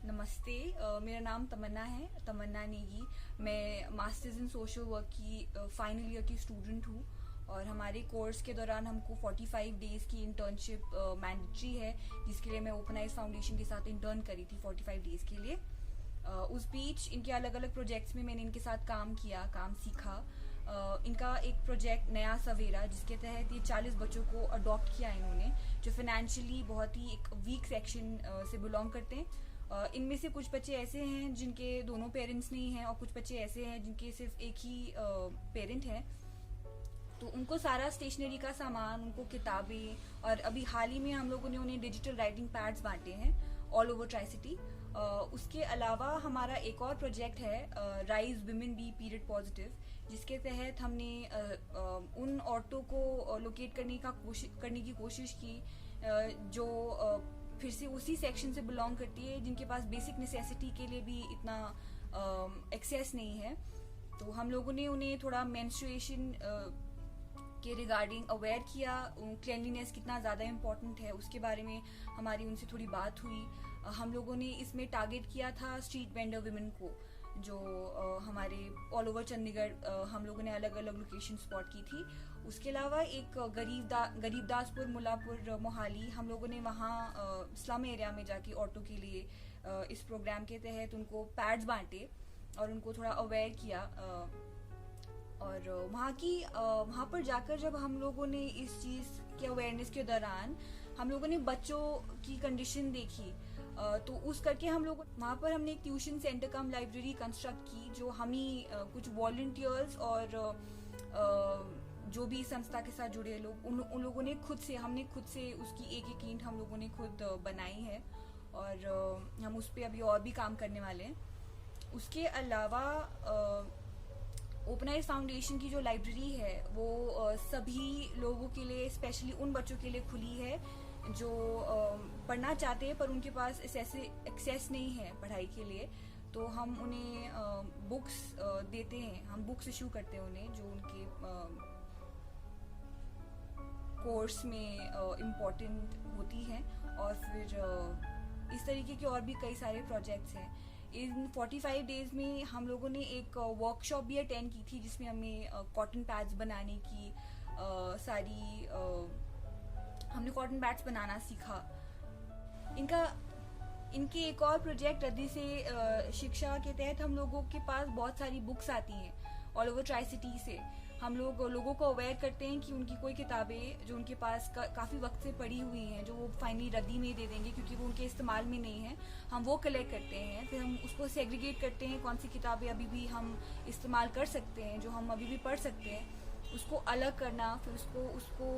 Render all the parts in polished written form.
नमस्ते। मेरा नाम तमन्ना है, तमन्ना नेगी। मैं मास्टर्स इन सोशल वर्क की फाइनल ईयर की स्टूडेंट हूँ और हमारे कोर्स के दौरान हमको 45 डेज की इंटर्नशिप मैंडेटरी है, जिसके लिए मैं ओपन आइज फाउंडेशन के साथ इंटर्न करी थी 45 डेज के लिए। उस बीच इनके अलग अलग प्रोजेक्ट्स में मैंने इनके साथ काम किया, काम सीखा। इनका एक प्रोजेक्ट नया सवेरा, जिसके तहत ये 40 बच्चों को अडॉप्ट किया इन्होंने, जो फाइनेंशियली बहुत ही एक वीक सेक्शन से बिलोंग करते हैं। इनमें से कुछ बच्चे ऐसे हैं जिनके दोनों पेरेंट्स नहीं हैं और कुछ बच्चे ऐसे हैं जिनके सिर्फ एक ही पेरेंट है। तो उनको सारा स्टेशनरी का सामान, उनको किताबें, और अभी हाल ही में हम लोगों ने उन्हें डिजिटल राइटिंग पैड्स बांटे हैं ऑल ओवर ट्राई सिटी। उसके अलावा हमारा एक और प्रोजेक्ट है rise women be period positive, जिसके तहत हमने उन औरतों को लोकेट करने की कोशिश की जो फिर से उसी सेक्शन से बिलोंग करती है, जिनके पास बेसिक नेसेसिटी के लिए भी इतना एक्सेस नहीं है। तो हम लोगों ने उन्हें थोड़ा मेंस्ट्रुएशन के रिगार्डिंग अवेयर किया, क्लीनलीनेस कितना ज़्यादा इम्पोर्टेंट है उसके बारे में हमारी उनसे थोड़ी बात हुई। हम लोगों ने इसमें टारगेट किया था स्ट्रीट वेंडर विमेन को, जो हमारे ऑल ओवर चंडीगढ़ हम लोगों ने अलग अलग लोकेशन स्पॉट की थी। उसके अलावा एक गरीबदासपुर, मुल्लापुर, मोहाली, हम लोगों ने वहाँ स्लम एरिया में जाके औरतों के लिए इस प्रोग्राम के तहत उनको पैड्स बांटे और उनको थोड़ा अवेयर किया। और वहाँ पर जाकर जब हम लोगों ने इस चीज़ के अवेयरनेस के दौरान हम लोगों ने बच्चों की कंडीशन देखी, तो उस करके हम लोग वहाँ पर हमने एक ट्यूशन सेंटर कम लाइब्रेरी कंस्ट्रक्ट की, जो हम ही कुछ वॉलंटियर्स और जो भी संस्था के साथ जुड़े लोग उन लोगों ने हमने खुद से उसकी एक एक ईंट हम लोगों ने खुद बनाई है और हम उस पर अभी और भी काम करने वाले हैं। उसके अलावा ओपन आइज फाउंडेशन की जो लाइब्रेरी है वो सभी लोगों के लिए, स्पेशली उन बच्चों के लिए खुली है जो पढ़ना चाहते हैं पर उनके पास एक्सेस नहीं है पढ़ाई के लिए। तो हम उन्हें बुक्स देते हैं, हम बुक्स इशू करते हैं उन्हें जो उनके कोर्स में इम्पोर्टेंट होती हैं। और फिर इस तरीके के और भी कई सारे प्रोजेक्ट्स हैं। इन 45 डेज में हम लोगों ने एक वर्कशॉप भी अटेंड की थी, जिसमें हमें कॉटन पैड्स बनाने की हमने कॉटन पैड्स बनाना सीखा। इनके एक और प्रोजेक्ट रद्दी से शिक्षा के तहत हम लोगों के पास बहुत सारी बुक्स आती हैं ऑल ओवर ट्राई सिटी से। हम लोगों को अवेयर करते हैं कि उनकी कोई किताबें जो उनके पास काफ़ी वक्त से पड़ी हुई हैं, जो वो फाइनली रद्दी में दे देंगे क्योंकि वो उनके इस्तेमाल में नहीं है, हम वो कलेक्ट करते हैं। फिर हम उसको सेग्रीगेट करते हैं, कौन सी किताबें अभी भी हम इस्तेमाल कर सकते हैं, जो हम अभी भी पढ़ सकते हैं, उसको अलग करना। फिर उसको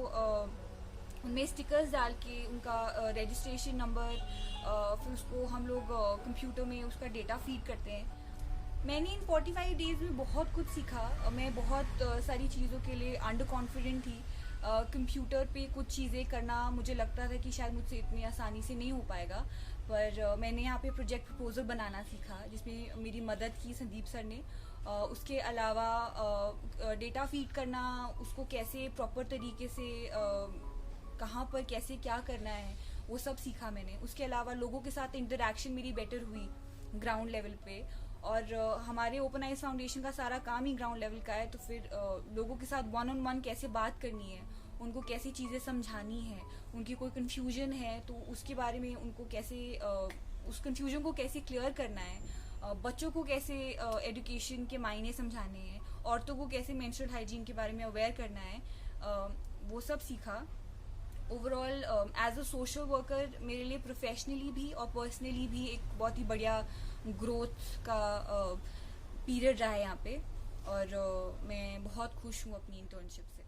उनमें स्टिकर्स डाल के उनका रजिस्ट्रेशन नंबर, फिर उसको हम लोग कंप्यूटर में उसका डेटा फीड करते हैं। मैंने इन 45 डेज में बहुत कुछ सीखा। मैं बहुत सारी चीज़ों के लिए अंडर कॉन्फिडेंट थी। कंप्यूटर पे कुछ चीज़ें करना मुझे लगता था कि शायद मुझसे इतनी आसानी से नहीं हो पाएगा, पर मैंने यहाँ पे प्रोजेक्ट प्रपोजल बनाना सीखा, जिसमें मेरी मदद की संदीप सर ने। उसके अलावा डेटा फीड करना, उसको कैसे प्रॉपर तरीके से कहाँ पर कैसे क्या करना है, वो सब सीखा मैंने। उसके अलावा लोगों के साथ इंटरेक्शन मेरी बेटर हुई ग्राउंड लेवल पे, और हमारे ओपन आइज फाउंडेशन का सारा काम ही ग्राउंड लेवल का है। तो फिर लोगों के साथ 1-on-1 कैसे बात करनी है, उनको कैसी चीज़ें समझानी है, उनकी कोई कन्फ्यूजन है तो उसके बारे में उनको कैसे उस कन्फ्यूजन को कैसे क्लियर करना है, बच्चों को कैसे एजुकेशन के मायने समझाने हैं, औरतों को कैसे मेंस्ट्रुअल हाइजीन के बारे में अवेयर करना है, वो सब सीखा। Overall as a social worker मेरे लिए प्रोफेशनली भी और पर्सनली भी एक बहुत ही बढ़िया ग्रोथ का पीरियड रहा है यहाँ पे, और मैं बहुत खुश हूँ अपनी इंटर्नशिप से।